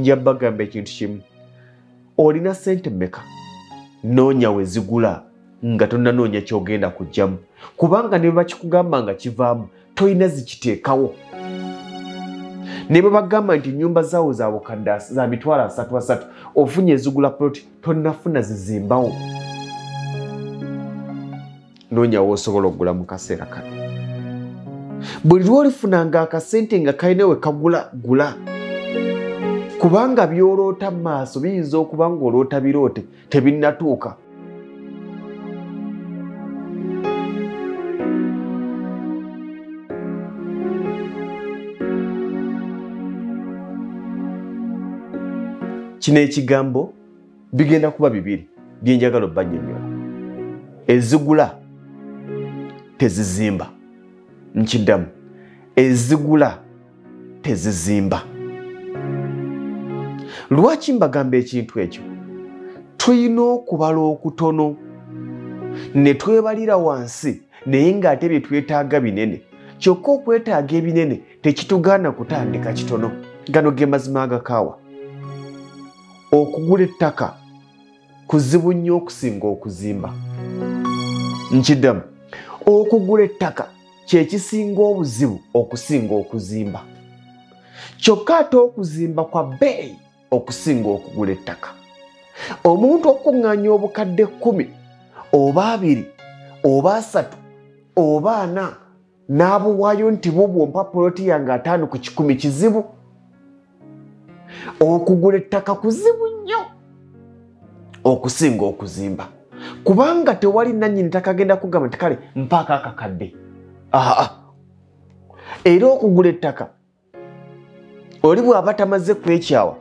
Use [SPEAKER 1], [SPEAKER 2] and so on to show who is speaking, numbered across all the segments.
[SPEAKER 1] nja bagamba ekintu kimu. Olina ssente mmeka? Noonya we zigula nga tonnanoonya ky'ogenda kujjamu. Kubanga ne bakikugamba nga kivaamu toyina zikiteekawo. Ne bwe bagamba nti ennyumba zaawo za bukadde za mitwalo 33 ofunye ezigula ploti tonnafuna zizimbawo. Noonya w'osobola okugula mu kaseera kano. Buli lw'olifunanga akasente nga kalina we kagula gula. Kubanga by'oloota mu maaso biyinza okuba ng'oloota biroote tebinnatuuka. Kino ekigambo bigenda kuba bibiri bye njagala obbannyonnyola. Ezigula tezizimba. Nkiddamu, ezigula tezizimba. Lwaki mbagamba ekintu ekyo? Tulina okubala okutono ne twebalira wansi naye ng'ate bye twetaaga binene. Kyokka okwetaaga ebinene tekitugaana kutandika kitono. Gano ge mazima agakaawa. Okugula ettaka kuzibu nnyo okusinga okuzimba. Nkiddamu, okugula ettaka kye kisinga obuzibu okusinga okuzimba. Kyokka ate okuzimba kwa bbeeyi okusinga okugula ettaka. Omuntu okuŋŋaanya obukadde 10 oba 2 oba 3 oba 4 n'abuwaayo nti bubwompa poloti yange 5 ku 10 kizibu. Okugula ettaka kuzibu nnyo okusinga okuzimba. Kubanga tewali nannyini ttaka agenda kugamba nti kale mpaako akakadde. Era okugula ettaka oli bw'aba tamaze kwekyawa,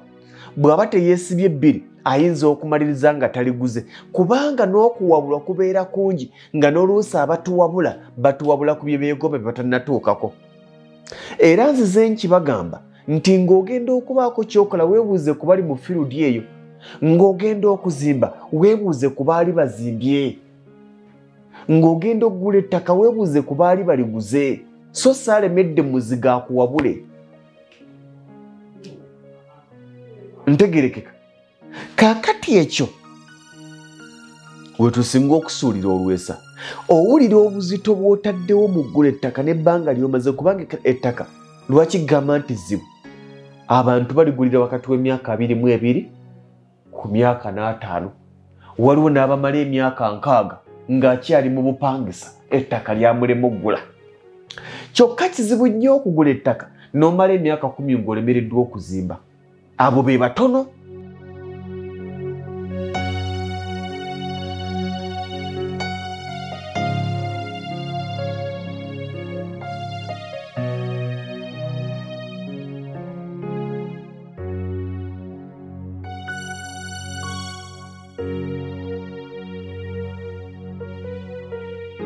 [SPEAKER 1] bw'aba teyeesibye ebbiri ayinza okumaliriza nga taliguze. Kubanga n'okuwabulwa kubeera kungi nga n'oluusi abatuwabula batuwabula ku bye beegomba bye batannatuukako. Era nzize nkibagamba nti ng'ogenda okubaako kyokola weebuuze ku bali mu firudi eyo. Ng'ogenda okuzimba weebuuze ku baali bazimbye. Ng'ogenda okugula ettaka weebuuze ku baali baliguze. So saalemedde muziga akuwabule. Ntegerekeka. Kaakati ekyo we tusinga okusuulira olwesa. Owulira obuzito bw'otaddewo mu ggula ettaka n'ebbanga ly'omaze kubanga ettaka lwaki gamba nti zibu. Abantu baligulira wakati w'emyaka 22 ku myaka 5. Waliwo n'abamala emyaka 6 ng'akyali mu bupangisa ettaka lyamulema oggula. Kyokka kizibu nnyo okugula ettaka n'omala emyaka 10 ng'olemereddwa okuzimba. Abo be batono.